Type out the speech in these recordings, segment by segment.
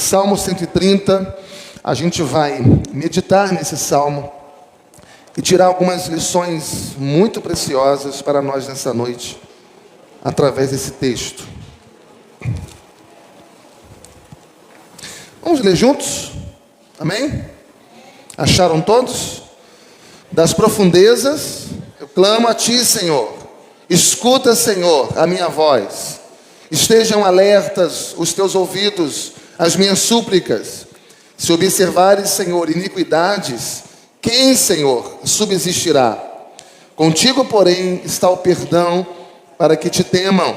Salmo 130, a gente vai meditar nesse salmo e tirar algumas lições muito preciosas para nós nessa noite, através desse texto. Vamos ler juntos? Amém? Acharam todos? Das profundezas, eu clamo a Ti, Senhor. Escuta, Senhor, a minha voz. Estejam alertas os Teus ouvidos às minhas súplicas. Se observares, Senhor, iniquidades, quem, Senhor, subsistirá? Contigo, porém, está o perdão para que Te temam.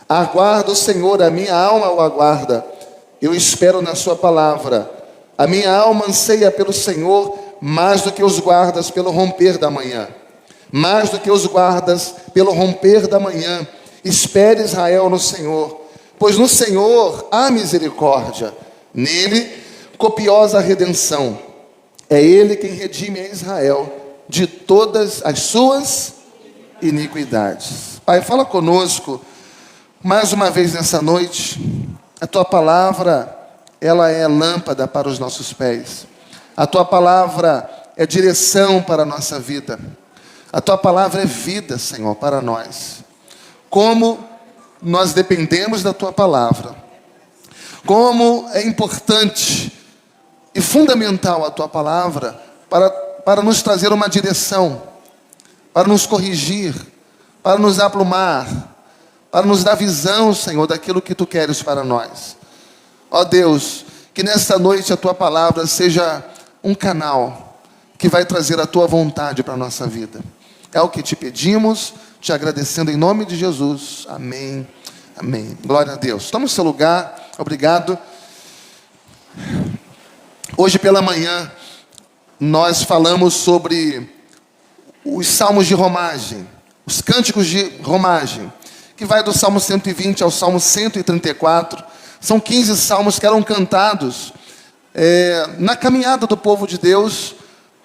Aguarda o Senhor, a minha alma o aguarda. Eu espero na Sua palavra. A minha alma anseia pelo Senhor mais do que os guardas pelo romper da manhã. Mais do que os guardas pelo romper da manhã. Espere, Israel, no Senhor, pois no Senhor há misericórdia. Nele, copiosa redenção. É Ele quem redime a Israel de todas as suas iniquidades. Pai, fala conosco mais uma vez nessa noite. A Tua palavra, ela é lâmpada para os nossos pés. A Tua palavra é direção para a nossa vida. A Tua palavra é vida, Senhor, para nós. Como nós dependemos da Tua palavra. Como é importante e fundamental a Tua palavra para nos trazer uma direção, para nos corrigir, para nos aplumar, para nos dar visão, Senhor, daquilo que Tu queres para nós. Ó Deus, que nesta noite a Tua palavra seja um canal que vai trazer a Tua vontade para a nossa vida. É o que Te pedimos, Te agradecendo em nome de Jesus. Amém. Amém. Glória a Deus. Toma o seu lugar. Obrigado. Hoje pela manhã, nós falamos sobre os salmos de romagem, os cânticos de romagem, que vai do Salmo 120 ao Salmo 134. São 15 salmos que eram cantados na caminhada do povo de Deus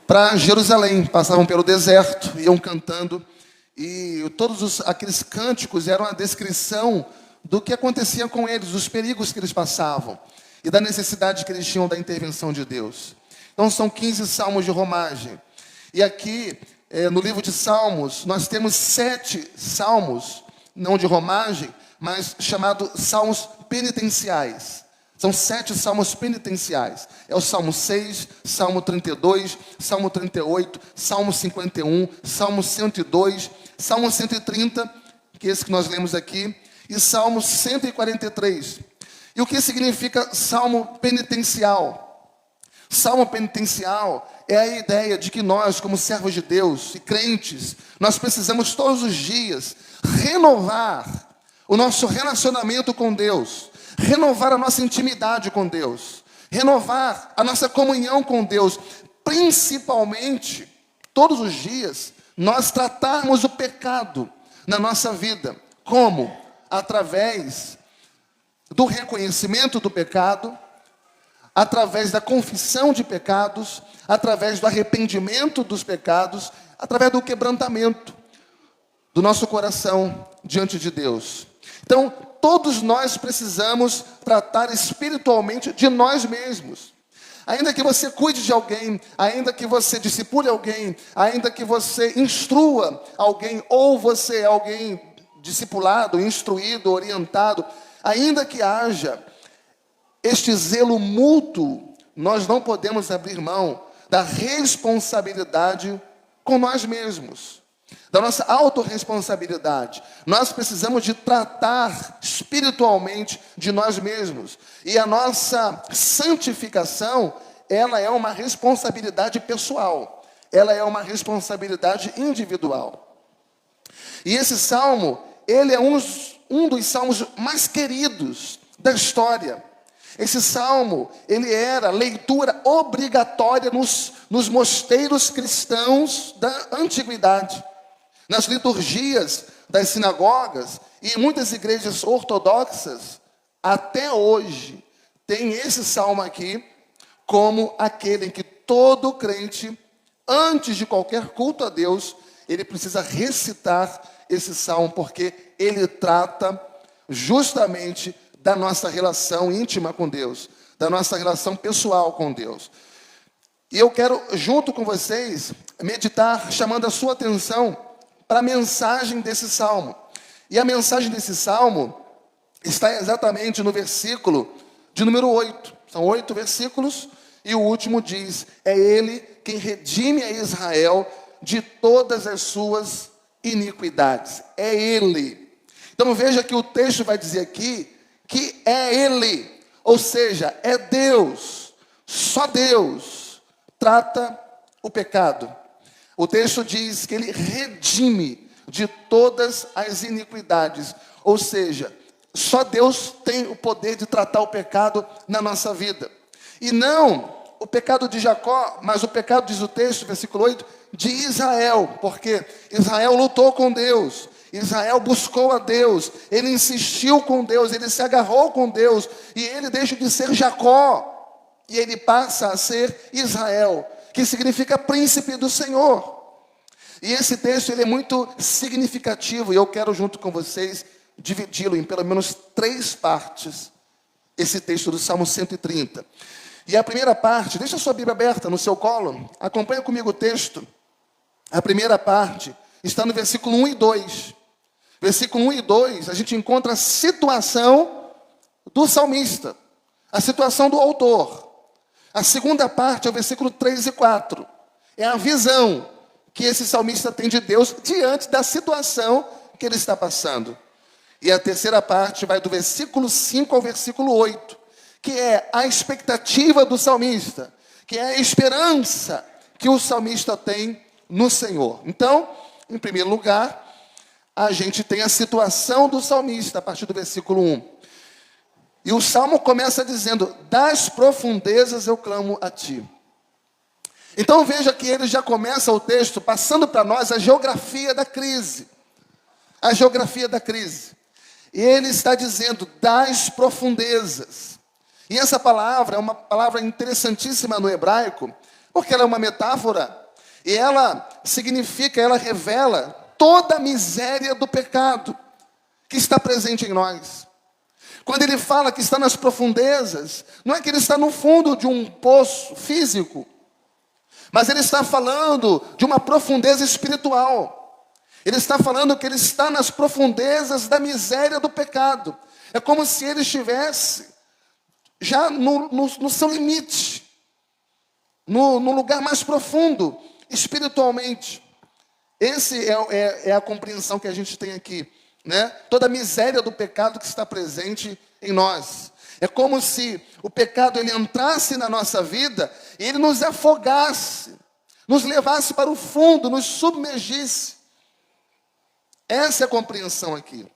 para Jerusalém. Passavam pelo deserto, iam cantando, e todos aqueles cânticos eram a descrição do que acontecia com eles, dos perigos que eles passavam e da necessidade que eles tinham da intervenção de Deus. Então são 15 salmos de romagem. E aqui, no livro de Salmos, nós temos 7 salmos, não de romagem, mas chamados salmos penitenciais. São 7 salmos penitenciais. É o Salmo 6, Salmo 32, Salmo 38, Salmo 51, Salmo 102, Salmo 130, que é esse que nós lemos aqui, e Salmo 143. E o que significa salmo penitencial? Salmo penitencial é a ideia de que nós, como servos de Deus e crentes, nós precisamos todos os dias renovar o nosso relacionamento com Deus, renovar a nossa intimidade com Deus, renovar a nossa comunhão com Deus, principalmente, todos os dias, nós tratarmos o pecado na nossa vida. Como? Através do reconhecimento do pecado, através da confissão de pecados, através do arrependimento dos pecados, através do quebrantamento do nosso coração diante de Deus. Então, todos nós precisamos tratar espiritualmente de nós mesmos. Ainda que você cuide de alguém, ainda que você discipule alguém, ainda que você instrua alguém, ou você é alguém discipulado, instruído, orientado, ainda que haja este zelo mútuo, nós não podemos abrir mão da responsabilidade com nós mesmos, da nossa autorresponsabilidade. Nós precisamos de tratar espiritualmente de nós mesmos. E a nossa santificação, ela é uma responsabilidade pessoal. Ela é uma responsabilidade individual. E esse salmo, ele é um dos salmos mais queridos da história. Esse salmo, ele era leitura obrigatória nos mosteiros cristãos da antiguidade. Nas liturgias das sinagogas e em muitas igrejas ortodoxas, até hoje, tem esse salmo aqui como aquele em que todo crente, antes de qualquer culto a Deus, ele precisa recitar esse salmo, porque ele trata justamente da nossa relação íntima com Deus, da nossa relação pessoal com Deus. E eu quero, junto com vocês, meditar, chamando a sua atenção para a mensagem desse salmo. E a mensagem desse salmo está exatamente no versículo de número 8. São 8 versículos, e o último diz: é Ele quem redime a Israel de todas as suas iniquidades. É Ele. Então veja que o texto vai dizer aqui que é Ele, ou seja, é Deus, só Deus trata o pecado. O texto diz que Ele redime de todas as iniquidades, ou seja, só Deus tem o poder de tratar o pecado na nossa vida. E não o pecado de Jacó, mas o pecado, diz o texto, versículo 8, de Israel, porque Israel lutou com Deus, Israel buscou a Deus, ele insistiu com Deus, ele se agarrou com Deus, e ele deixa de ser Jacó, e ele passa a ser Israel, que significa príncipe do Senhor. E esse texto ele é muito significativo, e eu quero junto com vocês dividi-lo em pelo menos 3 partes, esse texto do Salmo 130. E a primeira parte, deixa a sua Bíblia aberta no seu colo, acompanha comigo o texto. A primeira parte está no versículo 1 e 2. Versículo 1 e 2, a gente encontra a situação do salmista, a situação do autor. A segunda parte é o versículo 3 e 4. É a visão que esse salmista tem de Deus diante da situação que ele está passando. E a terceira parte vai do versículo 5 ao versículo 8, que é a expectativa do salmista, que é a esperança que o salmista tem no Senhor. Então, em primeiro lugar, a gente tem a situação do salmista, a partir do versículo 1. E o salmo começa dizendo: das profundezas eu clamo a ti. Então veja que ele já começa o texto passando para nós a geografia da crise. A geografia da crise. E ele está dizendo das profundezas. E essa palavra é uma palavra interessantíssima no hebraico, porque ela é uma metáfora, e ela significa, ela revela toda a miséria do pecado que está presente em nós. Quando ele fala que está nas profundezas, não é que ele está no fundo de um poço físico, mas ele está falando de uma profundeza espiritual. Ele está falando que ele está nas profundezas da miséria do pecado. É como se ele estivesse já no seu limite, no lugar mais profundo, espiritualmente. Esse é a compreensão que a gente tem aqui, né? Toda a miséria do pecado que está presente em nós. É como se o pecado ele entrasse na nossa vida e ele nos afogasse, nos levasse para o fundo, nos submergisse. Essa é a compreensão aqui.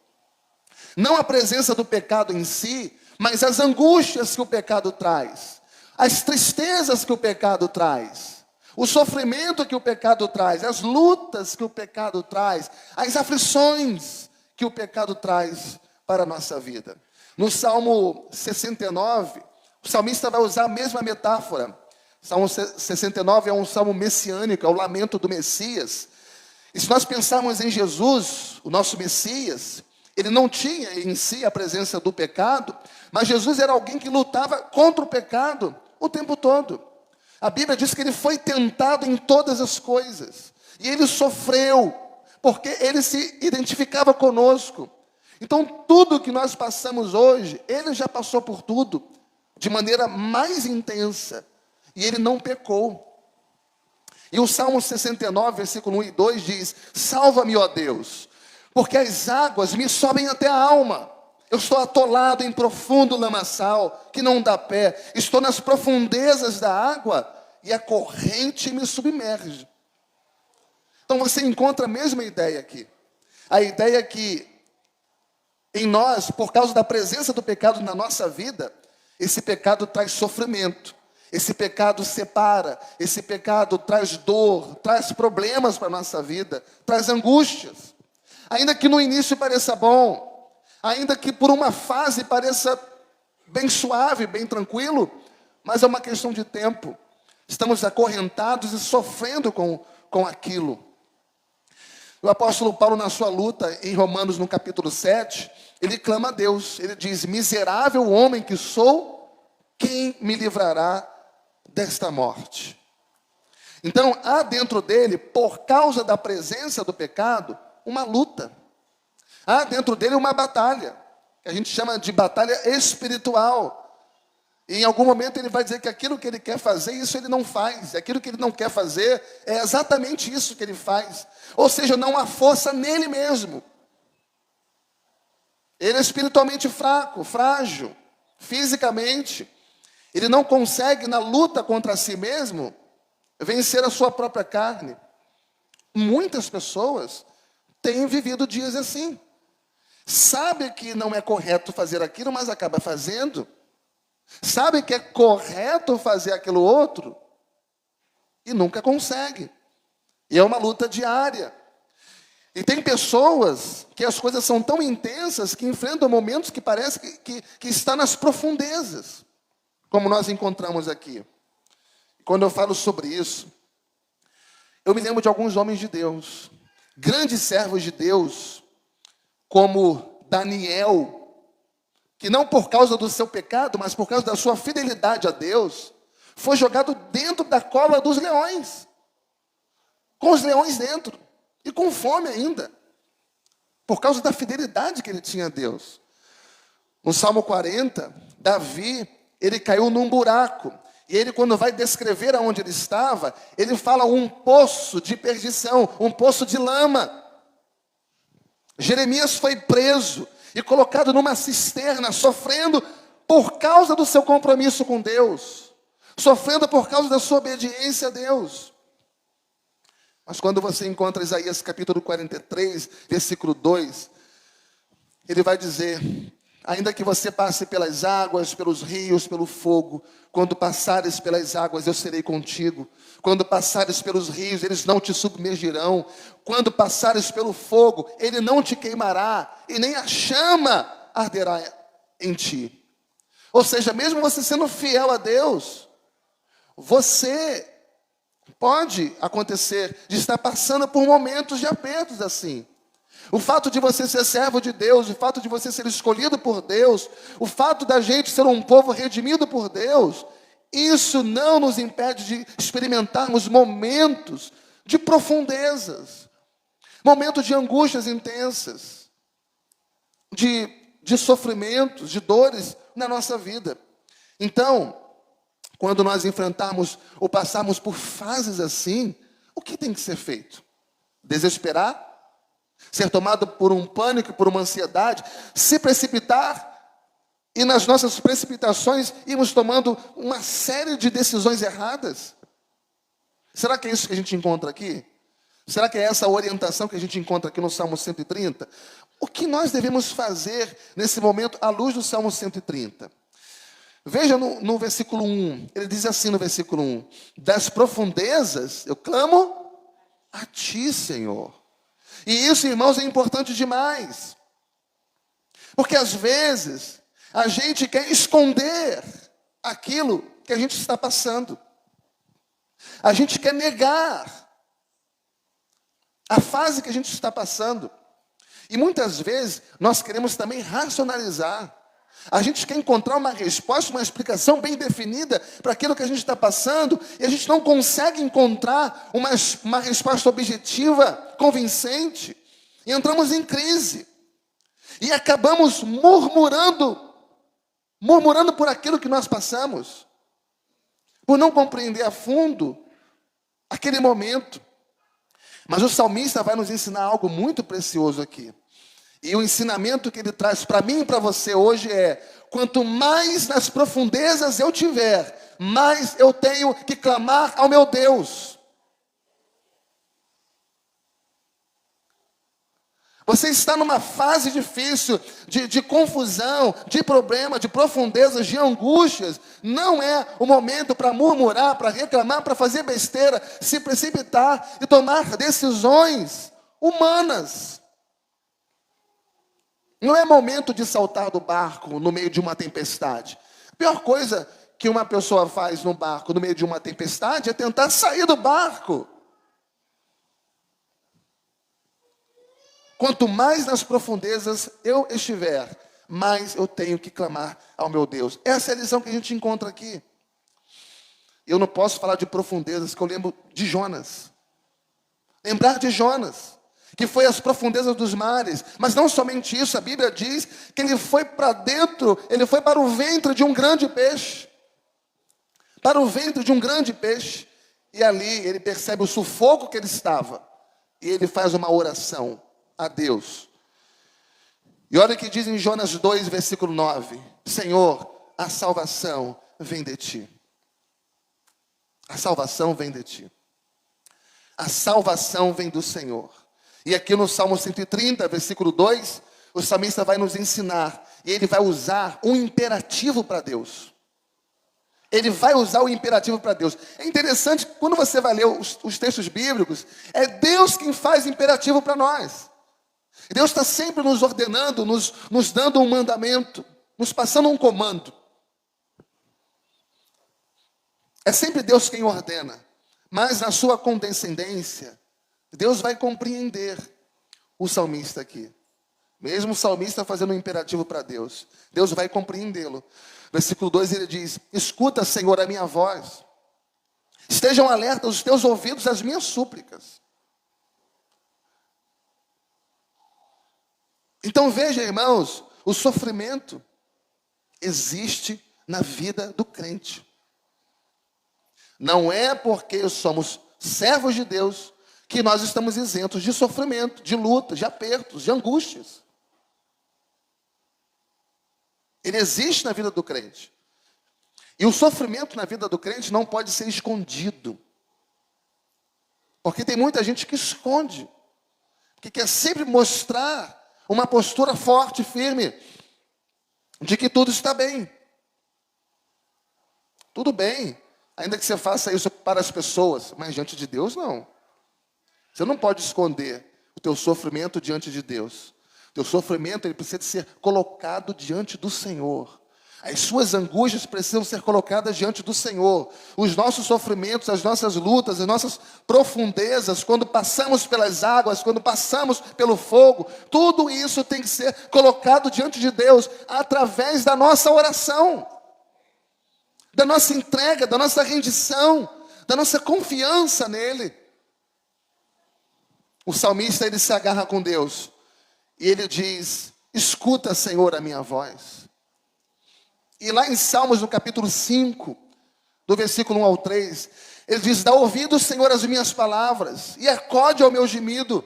Não a presença do pecado em si, mas as angústias que o pecado traz, as tristezas que o pecado traz, o sofrimento que o pecado traz, as lutas que o pecado traz, as aflições que o pecado traz para a nossa vida. No Salmo 69, o salmista vai usar a mesma metáfora. Salmo 69 é um salmo messiânico, é o lamento do Messias. E se nós pensarmos em Jesus, o nosso Messias, ele não tinha em si a presença do pecado, mas Jesus era alguém que lutava contra o pecado o tempo todo. A Bíblia diz que ele foi tentado em todas as coisas, e ele sofreu, porque ele se identificava conosco. Então tudo que nós passamos hoje, ele já passou por tudo, de maneira mais intensa, e ele não pecou. E o Salmo 69, versículo 1 e 2 diz: salva-me, ó Deus, porque as águas me sobem até a alma. Eu estou atolado em profundo lamaçal, que não dá pé. Estou nas profundezas da água, e a corrente me submerge. Então você encontra a mesma ideia aqui. A ideia que em nós, por causa da presença do pecado na nossa vida, esse pecado traz sofrimento. Esse pecado separa, esse pecado traz dor, traz problemas para a nossa vida, traz angústias. Ainda que no início pareça bom, ainda que por uma fase pareça bem suave, bem tranquilo, mas é uma questão de tempo. Estamos acorrentados e sofrendo com aquilo. O apóstolo Paulo, na sua luta, em Romanos, no capítulo 7, ele clama a Deus. Ele diz: miserável homem que sou, quem me livrará desta morte? Então, há dentro dele, por causa da presença do pecado, uma luta. Há dentro dele uma batalha, que a gente chama de batalha espiritual. E em algum momento ele vai dizer que aquilo que ele quer fazer, isso ele não faz. Aquilo que ele não quer fazer, é exatamente isso que ele faz. Ou seja, não há força nele mesmo. Ele é espiritualmente fraco, frágil, fisicamente. Ele não consegue, na luta contra si mesmo, vencer a sua própria carne. Muitas pessoas têm vivido dias assim. Sabe que não é correto fazer aquilo, mas acaba fazendo. Sabe que é correto fazer aquilo outro e nunca consegue. E é uma luta diária. E tem pessoas que as coisas são tão intensas que enfrentam momentos que parece que está nas profundezas, como nós encontramos aqui. Quando eu falo sobre isso, eu me lembro de alguns homens de Deus, grandes servos de Deus, como Daniel, que não por causa do seu pecado, mas por causa da sua fidelidade a Deus, foi jogado dentro da cova dos leões, com os leões dentro, e com fome ainda, por causa da fidelidade que ele tinha a Deus. No Salmo 40, Davi, ele caiu num buraco, e ele, quando vai descrever aonde ele estava, ele fala um poço de perdição, um poço de lama. Jeremias foi preso e colocado numa cisterna, sofrendo por causa do seu compromisso com Deus, sofrendo por causa da sua obediência a Deus. Mas quando você encontra Isaías capítulo 43, versículo 2, ele vai dizer: ainda que você passe pelas águas, pelos rios, pelo fogo, quando passares pelas águas, eu serei contigo. Quando passares pelos rios, eles não te submergirão. Quando passares pelo fogo, ele não te queimará, e nem a chama arderá em ti. Ou seja, mesmo você sendo fiel a Deus, você pode acontecer de estar passando por momentos de apertos assim. O fato de você ser servo de Deus, o fato de você ser escolhido por Deus, o fato da gente ser um povo redimido por Deus, isso não nos impede de experimentarmos momentos de profundezas, momentos de angústias intensas, de sofrimentos, de dores na nossa vida. Então, quando nós enfrentarmos ou passarmos por fases assim, o que tem que ser feito? Desesperar? Ser tomado por um pânico, por uma ansiedade? Se precipitar? E nas nossas precipitações, irmos tomando uma série de decisões erradas? Será que é isso que a gente encontra aqui? Será que é essa a orientação que a gente encontra aqui no Salmo 130? O que nós devemos fazer nesse momento à luz do Salmo 130? Veja no versículo 1, ele diz assim no versículo 1: das profundezas eu clamo a ti, Senhor. E isso, irmãos, é importante demais. Porque às vezes a gente quer esconder aquilo que a gente está passando. A gente quer negar a fase que a gente está passando. E muitas vezes nós queremos também racionalizar. A gente quer encontrar uma resposta, uma explicação bem definida para aquilo que a gente está passando, e a gente não consegue encontrar uma resposta objetiva, convincente, e entramos em crise. E acabamos murmurando por aquilo que nós passamos, por não compreender a fundo aquele momento. Mas o salmista vai nos ensinar algo muito precioso aqui. E o ensinamento que ele traz para mim e para você hoje é: quanto mais nas profundezas eu tiver, mais eu tenho que clamar ao meu Deus. Você está numa fase difícil, de confusão, de problema, de profundezas, de angústias. Não é o momento para murmurar, para reclamar, para fazer besteira, se precipitar e tomar decisões humanas. Não é momento de saltar do barco no meio de uma tempestade. A pior coisa que uma pessoa faz no barco no meio de uma tempestade é tentar sair do barco. Quanto mais nas profundezas eu estiver, mais eu tenho que clamar ao meu Deus. Essa é a lição que a gente encontra aqui. Eu não posso falar de profundezas, que eu lembro de Jonas. Lembrar de Jonas, que foi às profundezas dos mares. Mas não somente isso, a Bíblia diz que ele foi para dentro, ele foi para o ventre de um grande peixe. Para o ventre de um grande peixe. E ali ele percebe o sufoco que ele estava. E ele faz uma oração a Deus. E olha o que diz em Jonas 2, versículo 9. Senhor, a salvação vem de ti. A salvação vem de ti. A salvação vem do Senhor. E aqui no Salmo 130, versículo 2, o salmista vai nos ensinar. E ele vai usar um imperativo para Deus. Ele vai usar o imperativo para Deus. É interessante, quando você vai ler os textos bíblicos, é Deus quem faz imperativo para nós. Deus está sempre nos ordenando, nos dando um mandamento, nos passando um comando. É sempre Deus quem ordena. Mas na sua condescendência, Deus vai compreender o salmista aqui. Mesmo o salmista fazendo um imperativo para Deus, Deus vai compreendê-lo. Versículo 2 ele diz: escuta, Senhor, a minha voz. Estejam alertas os teus ouvidos às minhas súplicas. Então veja, irmãos, o sofrimento existe na vida do crente. Não é porque somos servos de Deus que nós estamos isentos de sofrimento, de luta, de apertos, de angústias. Ele existe na vida do crente. E o sofrimento na vida do crente não pode ser escondido. Porque tem muita gente que esconde, que quer sempre mostrar uma postura forte, firme, de que tudo está bem. Tudo bem, ainda que você faça isso para as pessoas, mas diante de Deus não. Você não pode esconder o teu sofrimento diante de Deus. O teu sofrimento ele precisa ser colocado diante do Senhor. As suas angústias precisam ser colocadas diante do Senhor. Os nossos sofrimentos, as nossas lutas, as nossas profundezas, quando passamos pelas águas, quando passamos pelo fogo, tudo isso tem que ser colocado diante de Deus, através da nossa oração, da nossa entrega, da nossa rendição, da nossa confiança nele. O salmista, ele se agarra com Deus, e ele diz: escuta, Senhor, a minha voz. E lá em Salmos, no capítulo 5, do versículo 1 ao 3, ele diz: dá ouvido, Senhor, às minhas palavras, e acode ao meu gemido.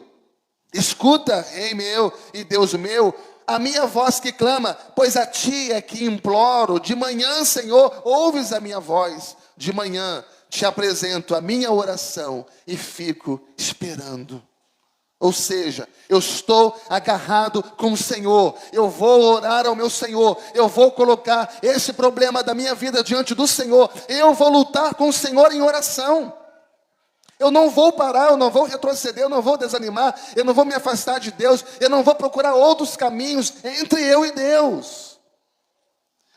Escuta, Rei meu e Deus meu, a minha voz que clama, pois a ti é que imploro. De manhã, Senhor, ouves a minha voz. De manhã te apresento a minha oração e fico esperando. Ou seja, eu estou agarrado com o Senhor, eu vou orar ao meu Senhor, eu vou colocar esse problema da minha vida diante do Senhor, eu vou lutar com o Senhor em oração. Eu não vou parar, eu não vou retroceder, eu não vou desanimar, eu não vou me afastar de Deus, eu não vou procurar outros caminhos entre eu e Deus.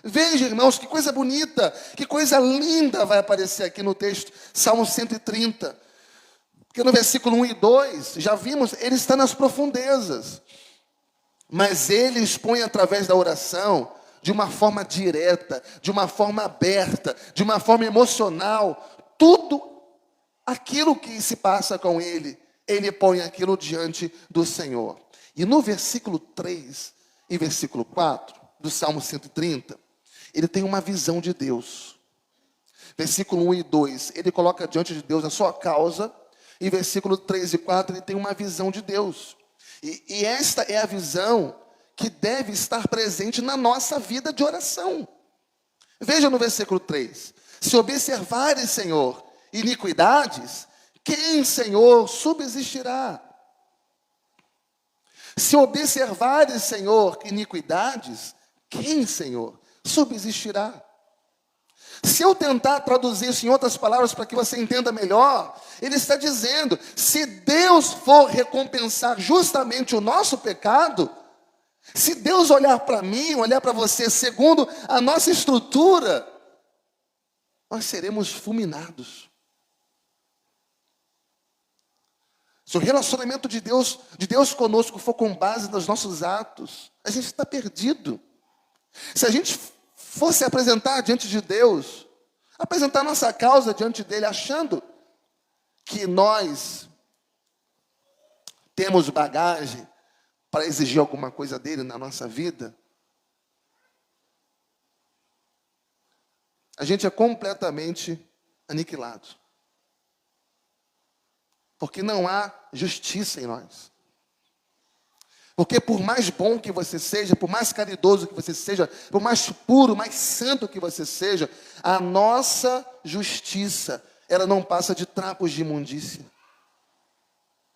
Veja, irmãos, que coisa bonita, que coisa linda vai aparecer aqui no texto, Salmo 130. Porque no versículo 1 e 2, já vimos, ele está nas profundezas. Mas ele expõe através da oração, de uma forma direta, de uma forma aberta, de uma forma emocional, tudo aquilo que se passa com ele, ele põe aquilo diante do Senhor. E no versículo 3 e versículo 4 do Salmo 130, ele tem uma visão de Deus. Versículo 1 e 2, ele coloca diante de Deus a sua causa. E versículo 3 e 4, ele tem uma visão de Deus. E esta é a visão que deve estar presente na nossa vida de oração. Veja no versículo 3. Se observares, Senhor, iniquidades, quem, Senhor, subsistirá? Se observares, Senhor, iniquidades, quem, Senhor, subsistirá? Se eu tentar traduzir isso em outras palavras para que você entenda melhor, ele está dizendo, se Deus for recompensar justamente o nosso pecado, se Deus olhar para mim, olhar para você segundo a nossa estrutura, nós seremos fulminados. Se o relacionamento de Deus conosco for com base nos nossos atos, a gente está perdido. Se a gente fosse apresentar diante de Deus, apresentar nossa causa diante dele, achando que nós temos bagagem para exigir alguma coisa dele na nossa vida, a gente é completamente aniquilado. Porque não há justiça em nós. Porque por mais bom que você seja, por mais caridoso que você seja, por mais puro, mais santo que você seja, a nossa justiça, ela não passa de trapos de imundícia.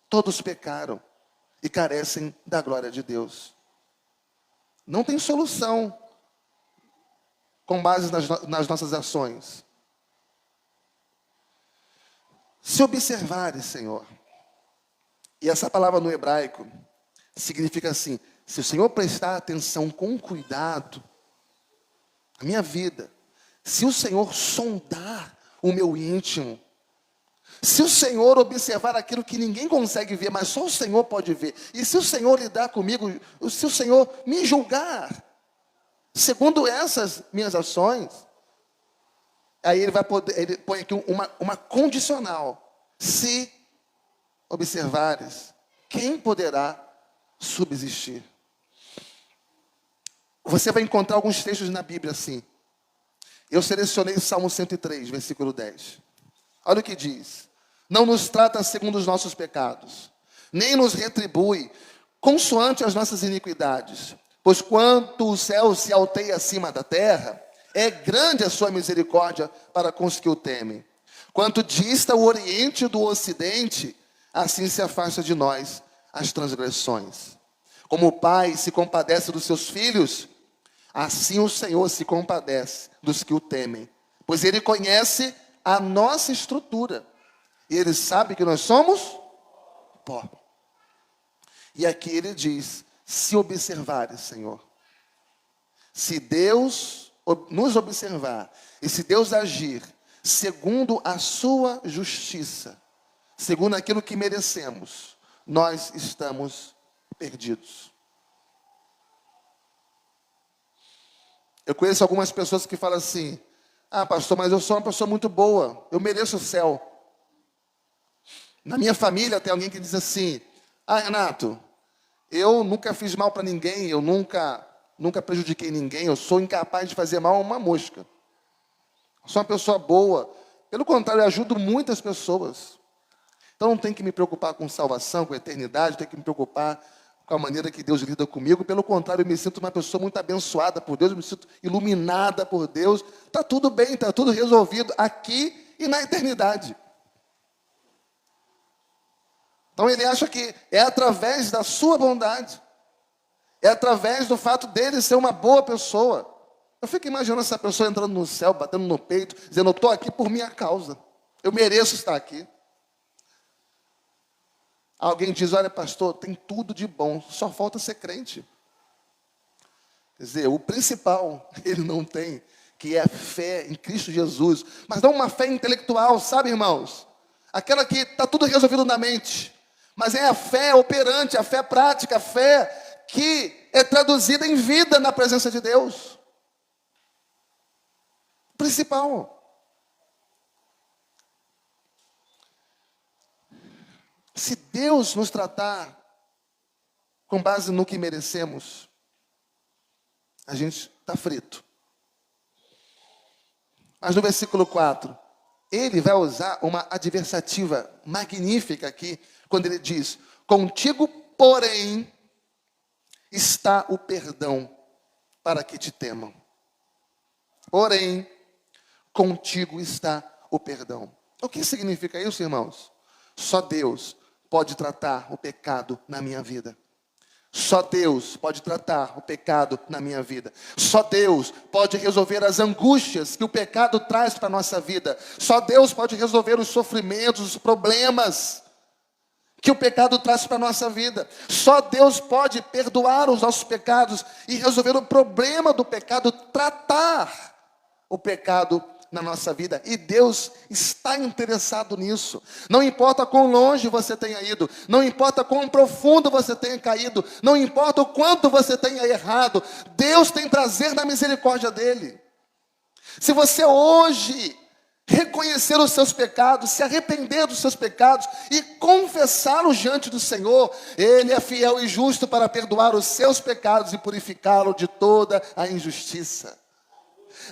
Todos pecaram e carecem da glória de Deus. Não tem solução com base nas nossas ações. Se observares, Senhor, e essa palavra no hebraico significa assim: se o Senhor prestar atenção com cuidado à minha vida, se o Senhor sondar o meu íntimo, se o Senhor observar aquilo que ninguém consegue ver, mas só o Senhor pode ver, e se o Senhor lidar comigo, se o Senhor me julgar, segundo essas minhas ações, aí ele põe aqui uma condicional: se observares, quem poderá subsistir? Você vai encontrar alguns textos na Bíblia assim. Eu selecionei o Salmo 103, versículo 10. Olha o que diz: não nos trata segundo os nossos pecados, nem nos retribui consoante as nossas iniquidades. Pois quanto o céu se alteia acima da terra, é grande a sua misericórdia para com os que o temem. Quanto dista o oriente do ocidente, assim se afasta de nós as transgressões. Como o pai se compadece dos seus filhos, assim o Senhor se compadece dos que o temem. Pois ele conhece a nossa estrutura, e ele sabe que nós somos pó. E aqui ele diz: se observares, Senhor, se Deus nos observar, e se Deus agir segundo a sua justiça, segundo aquilo que merecemos, nós estamos perdidos. Eu conheço algumas pessoas que falam assim: ah, pastor, mas eu sou uma pessoa muito boa, eu mereço o céu. Na minha família tem alguém que diz assim: ah, Renato, eu nunca fiz mal para ninguém, eu nunca prejudiquei ninguém, eu sou incapaz de fazer mal a uma mosca. Eu sou uma pessoa boa. Pelo contrário, eu ajudo muitas pessoas. Então não tem que me preocupar com salvação, com eternidade, tem que me preocupar com a maneira que Deus lida comigo. Pelo contrário, eu me sinto uma pessoa muito abençoada por Deus, eu me sinto iluminada por Deus. Está tudo bem, está tudo resolvido aqui e na eternidade. Então ele acha que é através da sua bondade, é através do fato dele ser uma boa pessoa. Eu fico imaginando essa pessoa entrando no céu, batendo no peito, dizendo: eu estou aqui por minha causa, eu mereço estar aqui. Alguém diz: olha, pastor, tem tudo de bom, só falta ser crente. Quer dizer, o principal ele não tem, que é a fé em Cristo Jesus. Mas não uma fé intelectual, sabe, irmãos? Aquela que está tudo resolvido na mente. Mas é a fé operante, a fé prática, a fé que é traduzida em vida na presença de Deus. O principal. Se Deus nos tratar com base no que merecemos, a gente está frito. Mas no versículo 4, ele vai usar uma adversativa magnífica aqui, quando ele diz: contigo, porém, está o perdão para que te temam. Porém, contigo está o perdão. O que significa isso, irmãos? Só Deus pode tratar o pecado na minha vida. Só Deus pode tratar o pecado na minha vida. Só Deus pode resolver as angústias que o pecado traz para a nossa vida. Só Deus pode resolver os sofrimentos, os problemas que o pecado traz para a nossa vida. Só Deus pode perdoar os nossos pecados e resolver o problema do pecado, tratar o pecado na nossa vida. E Deus está interessado nisso. Não importa quão longe você tenha ido, não importa quão profundo você tenha caído, não importa o quanto você tenha errado, Deus tem prazer na misericórdia dele. Se você hoje reconhecer os seus pecados, se arrepender dos seus pecados e confessá-los diante do Senhor, Ele é fiel e justo para perdoar os seus pecados e purificá-lo de toda a injustiça.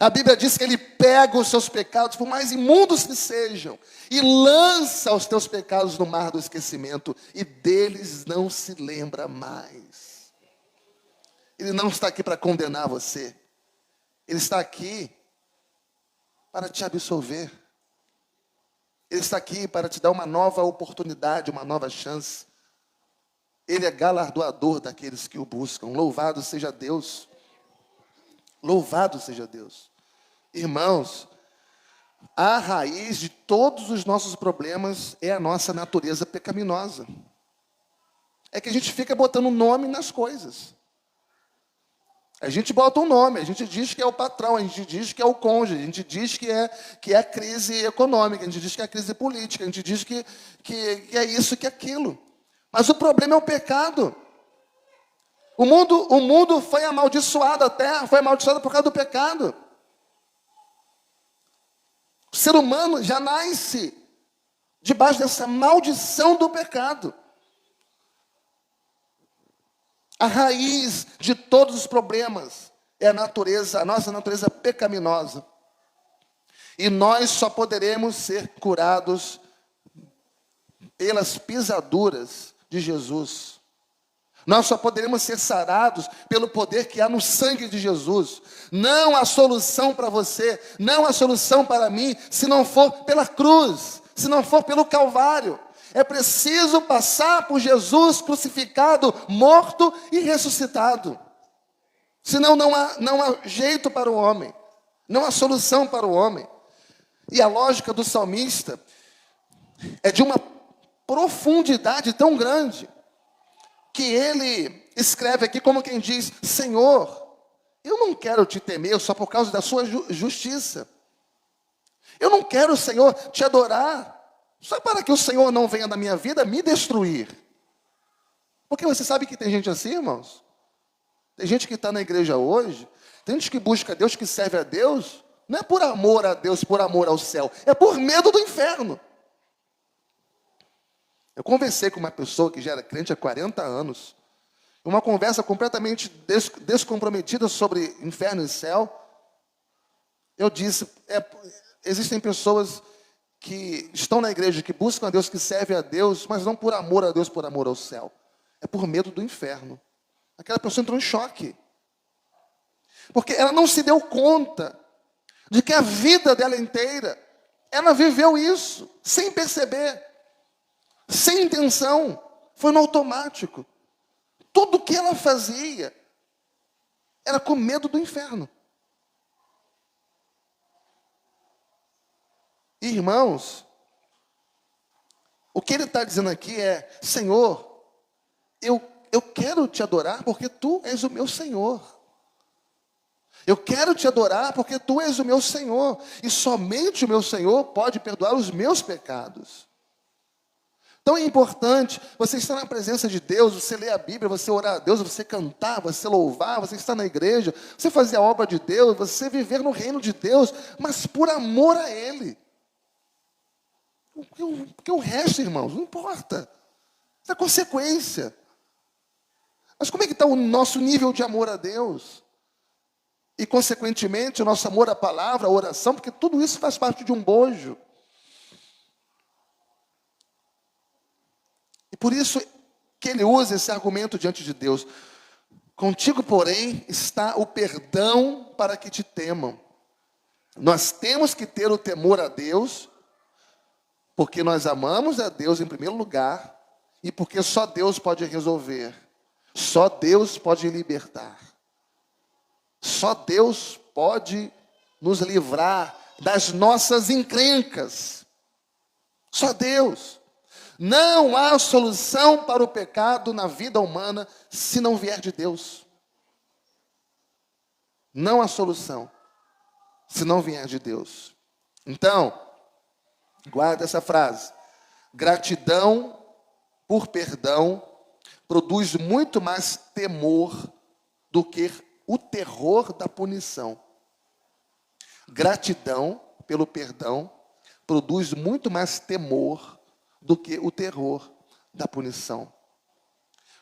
A Bíblia diz que Ele pega os seus pecados, por mais imundos que sejam, e lança os teus pecados no mar do esquecimento, e deles não se lembra mais. Ele não está aqui para condenar você, Ele está aqui para te absolver. Ele está aqui para te dar uma nova oportunidade, uma nova chance. Ele é galardoador daqueles que o buscam. Louvado seja Deus. Louvado seja Deus. Irmãos, a raiz de todos os nossos problemas é a nossa natureza pecaminosa. É que a gente fica botando nome nas coisas. A gente bota um nome, a gente diz que é o patrão, a gente diz que é o cônjuge, a gente diz que é a crise econômica, a gente diz que é a crise política, a gente diz que é isso, que é aquilo. Mas o problema é o pecado. O mundo foi amaldiçoado, a terra foi amaldiçoada por causa do pecado. O ser humano já nasce debaixo dessa maldição do pecado. A raiz de todos os problemas é a nossa natureza pecaminosa. E nós só poderemos ser curados pelas pisaduras de Jesus. Nós só poderemos ser sarados pelo poder que há no sangue de Jesus. Não há solução para você, não há solução para mim, se não for pela cruz, se não for pelo Calvário. É preciso passar por Jesus crucificado, morto e ressuscitado. Senão não há jeito para o homem. Não há solução para o homem. E a lógica do salmista é de uma profundidade tão grande que ele escreve aqui como quem diz: Senhor, eu não quero te temer só por causa da sua justiça. Eu não quero, Senhor, te adorar só para que o Senhor não venha na minha vida me destruir. Porque você sabe que tem gente assim, irmãos? Tem gente que está na igreja hoje, tem gente que busca a Deus, que serve a Deus, não é por amor a Deus, por amor ao céu, é por medo do inferno. Eu conversei com uma pessoa que já era crente há 40 anos, uma conversa completamente descomprometida sobre inferno e céu. Eu disse, existem pessoas que estão na igreja, que buscam a Deus, que servem a Deus, mas não por amor a Deus, por amor ao céu. É por medo do inferno. Aquela pessoa entrou em choque. Porque ela não se deu conta de que a vida dela inteira, ela viveu isso, sem perceber, sem intenção, foi no automático. Tudo que ela fazia era com medo do inferno. Irmãos, o que ele está dizendo aqui é: Senhor, eu quero te adorar porque Tu és o meu Senhor. Eu quero te adorar porque Tu és o meu Senhor. E somente o meu Senhor pode perdoar os meus pecados. Então é importante você estar na presença de Deus, você ler a Bíblia, você orar a Deus, você cantar, você louvar, você estar na igreja, você fazer a obra de Deus, você viver no reino de Deus, mas por amor a Ele. Porque o resto, irmãos, não importa. Isso é consequência. Mas como é que está o nosso nível de amor a Deus? E, consequentemente, o nosso amor à palavra, à oração, porque tudo isso faz parte de um bojo. E por isso que ele usa esse argumento diante de Deus. Contigo, porém, está o perdão para que te temam. Nós temos que ter o temor a Deus, porque nós amamos a Deus em primeiro lugar, e porque só Deus pode resolver, só Deus pode libertar, só Deus pode nos livrar das nossas encrencas, só Deus. Não há solução para o pecado na vida humana se não vier de Deus. Não há solução se não vier de Deus. Então, guarda essa frase. Gratidão por perdão produz muito mais temor do que o terror da punição. Gratidão pelo perdão produz muito mais temor do que o terror da punição.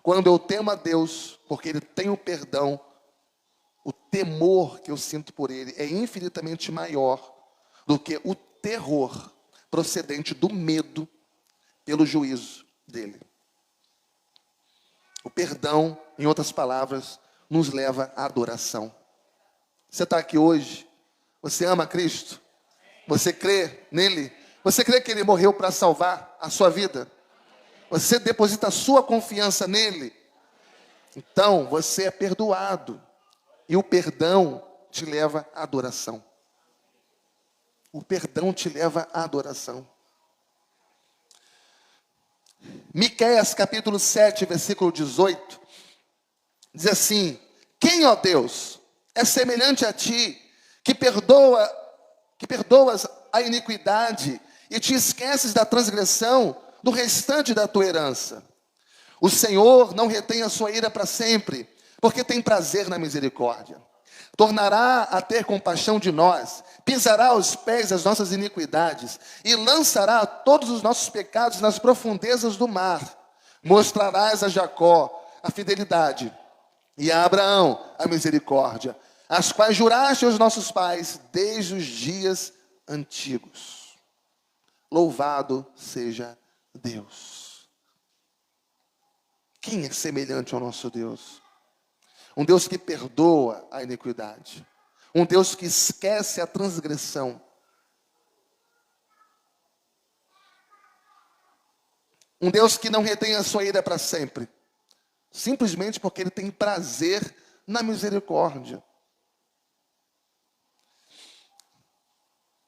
Quando eu temo a Deus, porque Ele tem o perdão, o temor que eu sinto por Ele é infinitamente maior do que o terror procedente do medo pelo juízo dele. O perdão, em outras palavras, nos leva à adoração. Você está aqui hoje, você ama Cristo? Você crê nele? Você crê que Ele morreu para salvar a sua vida? Você deposita a sua confiança nele? Então, você é perdoado. E o perdão te leva à adoração. O perdão te leva à adoração. Miqueias capítulo 7, versículo 18, diz assim: quem, ó Deus, é semelhante a ti, que perdoas a iniquidade e te esqueces da transgressão do restante da tua herança? O Senhor não retém a sua ira para sempre, porque tem prazer na misericórdia. Tornará a ter compaixão de nós, pisará aos pés as nossas iniquidades e lançará todos os nossos pecados nas profundezas do mar. Mostrarás a Jacó a fidelidade e a Abraão a misericórdia, as quais juraste aos nossos pais desde os dias antigos. Louvado seja Deus. Quem é semelhante ao nosso Deus? Um Deus que perdoa a iniquidade. Um Deus que esquece a transgressão. Um Deus que não retém a sua ira para sempre. Simplesmente porque Ele tem prazer na misericórdia.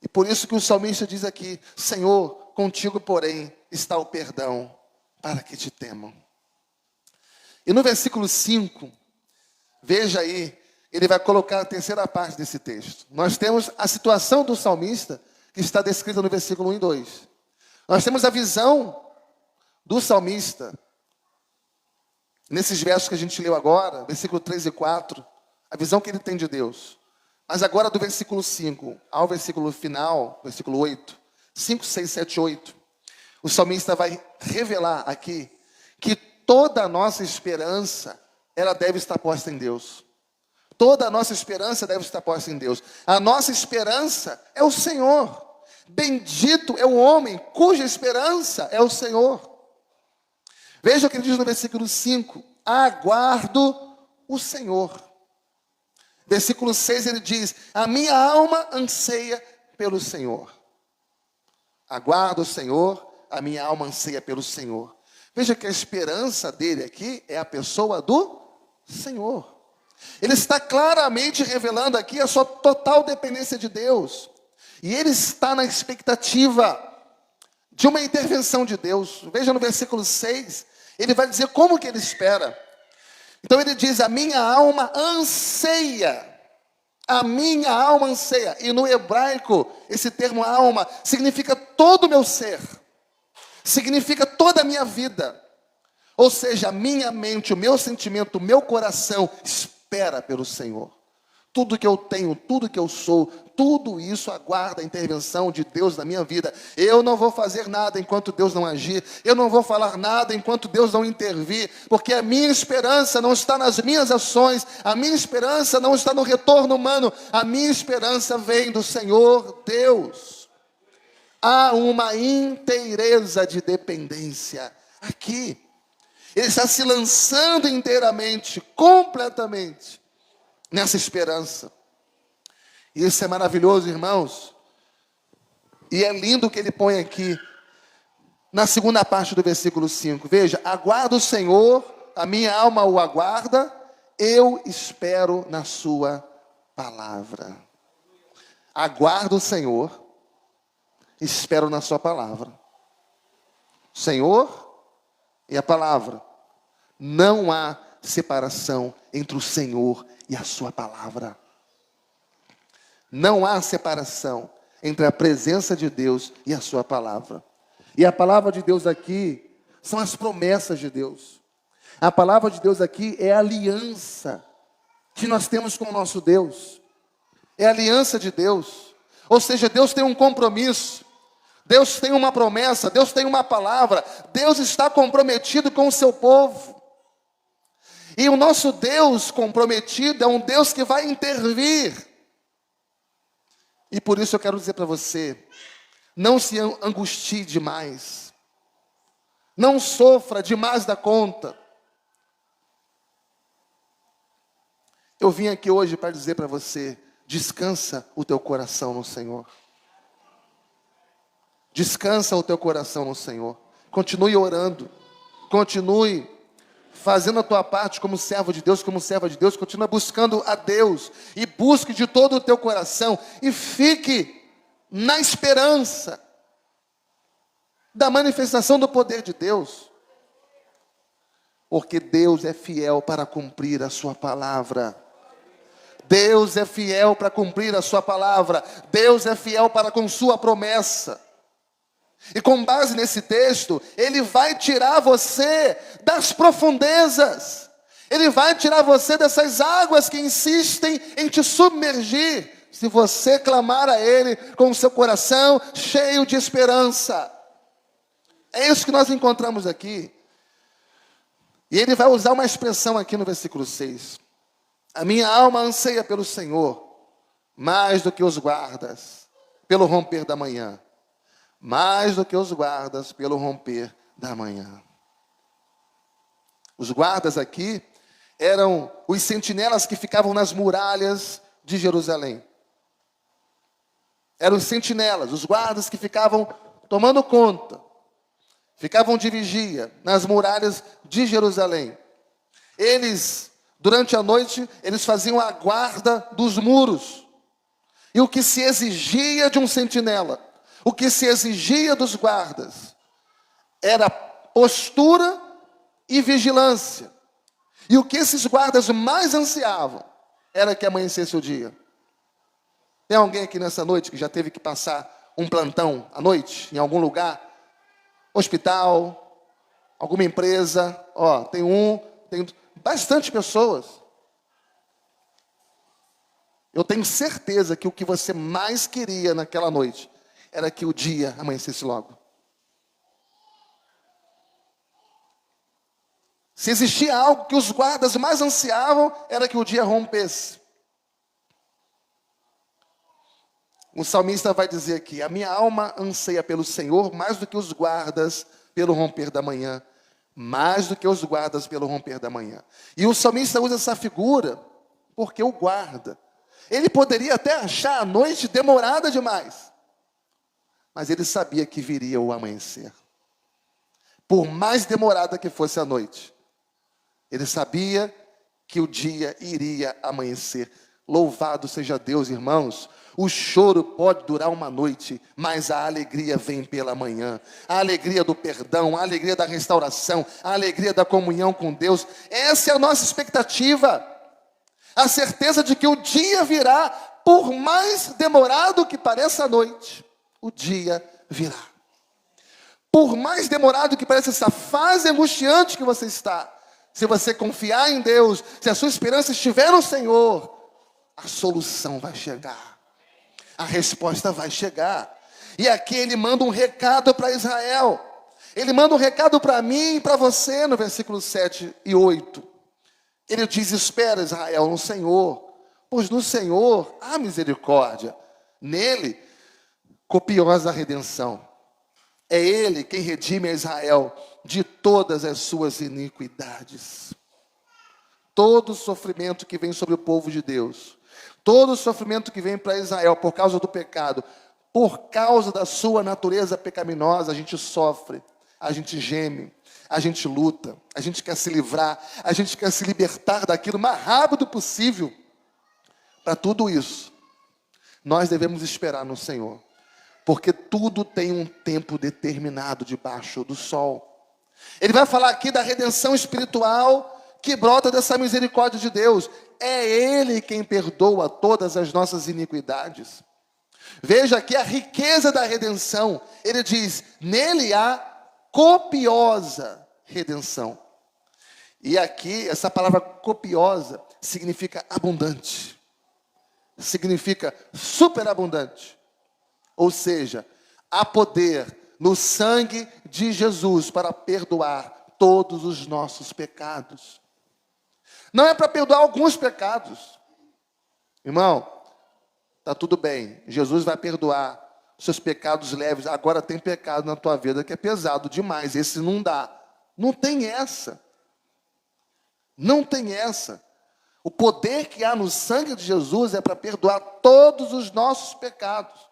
E por isso que o salmista diz aqui: Senhor, contigo, porém, está o perdão, para que te temam. E no versículo 5, veja aí, ele vai colocar a terceira parte desse texto. Nós temos a situação do salmista, que está descrita no versículo 1 e 2. Nós temos a visão do salmista, nesses versos que a gente leu agora, versículo 3 e 4, a visão que ele tem de Deus. Mas agora do versículo 5 ao versículo final, versículo 8, 5, 6, 7, 8, o salmista vai revelar aqui que toda a nossa esperança, ela deve estar posta em Deus. Toda a nossa esperança deve estar posta em Deus. A nossa esperança é o Senhor. Bendito é o homem cuja esperança é o Senhor. Veja o que ele diz no versículo 5. Aguardo o Senhor. Versículo 6 ele diz: a minha alma anseia pelo Senhor. Aguardo o Senhor, a minha alma anseia pelo Senhor. Veja que a esperança dele aqui é a pessoa do Senhor. Ele está claramente revelando aqui a sua total dependência de Deus. E ele está na expectativa de uma intervenção de Deus. Veja no versículo 6, ele vai dizer como que ele espera. Então ele diz: a minha alma anseia. A minha alma anseia. E no hebraico, esse termo alma significa todo o meu ser. Significa toda a minha vida. Ou seja, a minha mente, o meu sentimento, o meu coração espera pelo Senhor. Tudo que eu tenho, tudo que eu sou, tudo isso aguarda a intervenção de Deus na minha vida. Eu não vou fazer nada enquanto Deus não agir. Eu não vou falar nada enquanto Deus não intervir. Porque a minha esperança não está nas minhas ações. A minha esperança não está no retorno humano. A minha esperança vem do Senhor Deus. Há uma inteireza de dependência aqui. Ele está se lançando inteiramente, completamente, nessa esperança. E isso é maravilhoso, irmãos. E é lindo o que ele põe aqui, na segunda parte do versículo 5. Veja: aguardo o Senhor, a minha alma o aguarda, eu espero na sua palavra. Aguardo o Senhor, espero na sua palavra. Senhor e a palavra. Não há separação entre o Senhor e a sua palavra. Não há separação entre a presença de Deus e a sua palavra. E a palavra de Deus aqui são as promessas de Deus. A palavra de Deus aqui é a aliança que nós temos com o nosso Deus. É a aliança de Deus. Ou seja, Deus tem um compromisso. Deus tem uma promessa. Deus tem uma palavra. Deus está comprometido com o seu povo. E o nosso Deus comprometido é um Deus que vai intervir. E por isso eu quero dizer para você, não se angustie demais. Não sofra demais da conta. Eu vim aqui hoje para dizer para você, descansa o teu coração no Senhor. Descansa o teu coração no Senhor. Continue orando. Continue fazendo a tua parte como servo de Deus, como serva de Deus. Continue buscando a Deus. E busque de todo o teu coração. E fique na esperança da manifestação do poder de Deus. Porque Deus é fiel para cumprir a sua palavra. Deus é fiel para cumprir a sua palavra. Deus é fiel para com sua promessa. E com base nesse texto, Ele vai tirar você das profundezas. Ele vai tirar você dessas águas que insistem em te submergir. Se você clamar a Ele com o seu coração cheio de esperança. É isso que nós encontramos aqui. E Ele vai usar uma expressão aqui no versículo 6. A minha alma anseia pelo Senhor, mais do que os guardas, pelo romper da manhã. Mais do que os guardas pelo romper da manhã. Os guardas aqui eram os sentinelas que ficavam nas muralhas de Jerusalém. Eram os sentinelas, os guardas que ficavam tomando conta, ficavam de vigia nas muralhas de Jerusalém. Eles, durante a noite, eles faziam a guarda dos muros. E o que se exigia de um sentinela, o que se exigia dos guardas era postura e vigilância. E o que esses guardas mais ansiavam era que amanhecesse o dia. Tem alguém aqui nessa noite que já teve que passar um plantão à noite, em algum lugar? Hospital, alguma empresa? Tem bastante pessoas. Eu tenho certeza que o que você mais queria naquela noite era que o dia amanhecesse logo. Se existia algo que os guardas mais ansiavam, era que o dia rompesse. O salmista vai dizer aqui, a minha alma anseia pelo Senhor, mais do que os guardas pelo romper da manhã. Mais do que os guardas pelo romper da manhã. E o salmista usa essa figura, porque o guarda, ele poderia até achar a noite demorada demais. Mas ele sabia que viria o amanhecer. Por mais demorada que fosse a noite, ele sabia que o dia iria amanhecer. Louvado seja Deus, irmãos. O choro pode durar uma noite, mas a alegria vem pela manhã. A alegria do perdão, a alegria da restauração, a alegria da comunhão com Deus. Essa é a nossa expectativa. A certeza de que o dia virá, por mais demorado que pareça a noite. O dia virá. Por mais demorado que pareça essa fase angustiante que você está, se você confiar em Deus, se a sua esperança estiver no Senhor, a solução vai chegar. A resposta vai chegar. E aqui ele manda um recado para Israel. Ele manda um recado para mim e para você no versículo 7 e 8. Ele diz, espera Israel no Senhor, pois no Senhor há misericórdia. Nele copiosa redenção. É Ele quem redime a Israel de todas as suas iniquidades. Todo o sofrimento que vem sobre o povo de Deus, todo o sofrimento que vem para Israel por causa do pecado, por causa da sua natureza pecaminosa, a gente sofre, a gente geme, a gente luta, a gente quer se livrar, a gente quer se libertar daquilo o mais rápido possível. Para tudo isso, nós devemos esperar no Senhor. Porque tudo tem um tempo determinado debaixo do sol. Ele vai falar aqui da redenção espiritual que brota dessa misericórdia de Deus. É Ele quem perdoa todas as nossas iniquidades. Veja aqui a riqueza da redenção. Ele diz, nele há copiosa redenção. E aqui, essa palavra copiosa significa abundante. Significa superabundante. Ou seja, há poder no sangue de Jesus para perdoar todos os nossos pecados. Não é para perdoar alguns pecados. Irmão, está tudo bem. Jesus vai perdoar os seus pecados leves. Agora tem pecado na tua vida que é pesado demais. Esse não dá. Não tem essa. Não tem essa. O poder que há no sangue de Jesus é para perdoar todos os nossos pecados.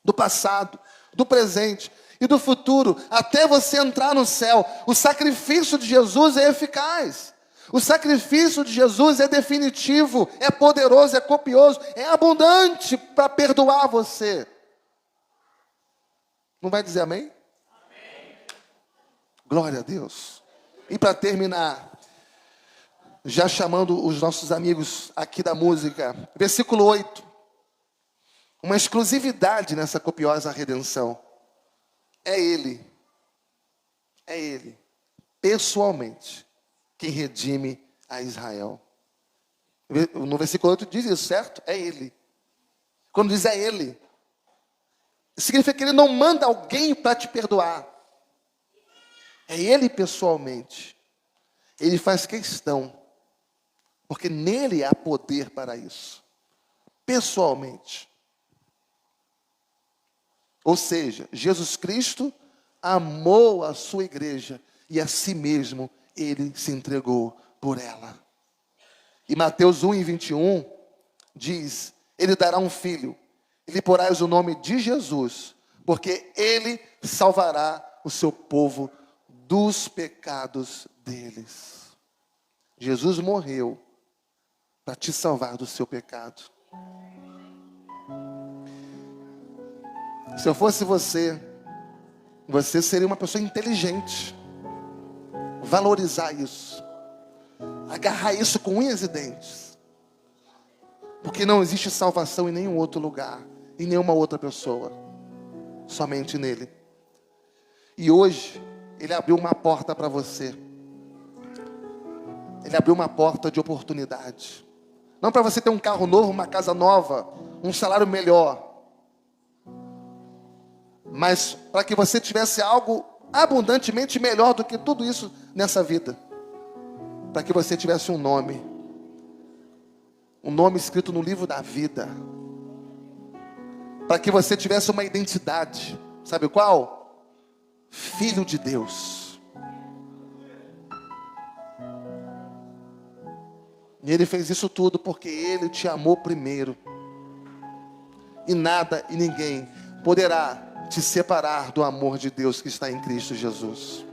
Do passado, do presente e do futuro. Até você entrar no céu. O sacrifício de Jesus é eficaz. O sacrifício de Jesus é definitivo, é poderoso, é copioso, é abundante para perdoar você. Não vai dizer amém? Amém. Glória a Deus. E para terminar, já chamando os nossos amigos aqui da música, versículo 8. Uma exclusividade nessa copiosa redenção. É Ele, pessoalmente, quem redime a Israel. No versículo 8 diz isso, certo? É Ele. Quando diz é Ele, significa que Ele não manda alguém para te perdoar. É Ele pessoalmente. Ele faz questão, porque nele há poder para isso. Pessoalmente. Ou seja, Jesus Cristo amou a sua igreja e a si mesmo Ele se entregou por ela. E Mateus 1:21 diz, Ele dará um filho, e lhe porás o nome de Jesus, porque Ele salvará o seu povo dos pecados deles. Jesus morreu para te salvar do seu pecado. Se eu fosse você seria uma pessoa inteligente. Valorizar isso. Agarrar isso com unhas e dentes. Porque não existe salvação em nenhum outro lugar, em nenhuma outra pessoa. Somente nele. E hoje, Ele abriu uma porta para você. Ele abriu uma porta de oportunidade. Não para você ter um carro novo, uma casa nova, um salário melhor. Mas para que você tivesse algo abundantemente melhor do que tudo isso nessa vida. Para que você tivesse um nome escrito no livro da vida. Para que você tivesse uma identidade. Sabe qual? Filho de Deus. E Ele fez isso tudo porque Ele te amou primeiro. E nada e ninguém poderá te separar do amor de Deus que está em Cristo Jesus.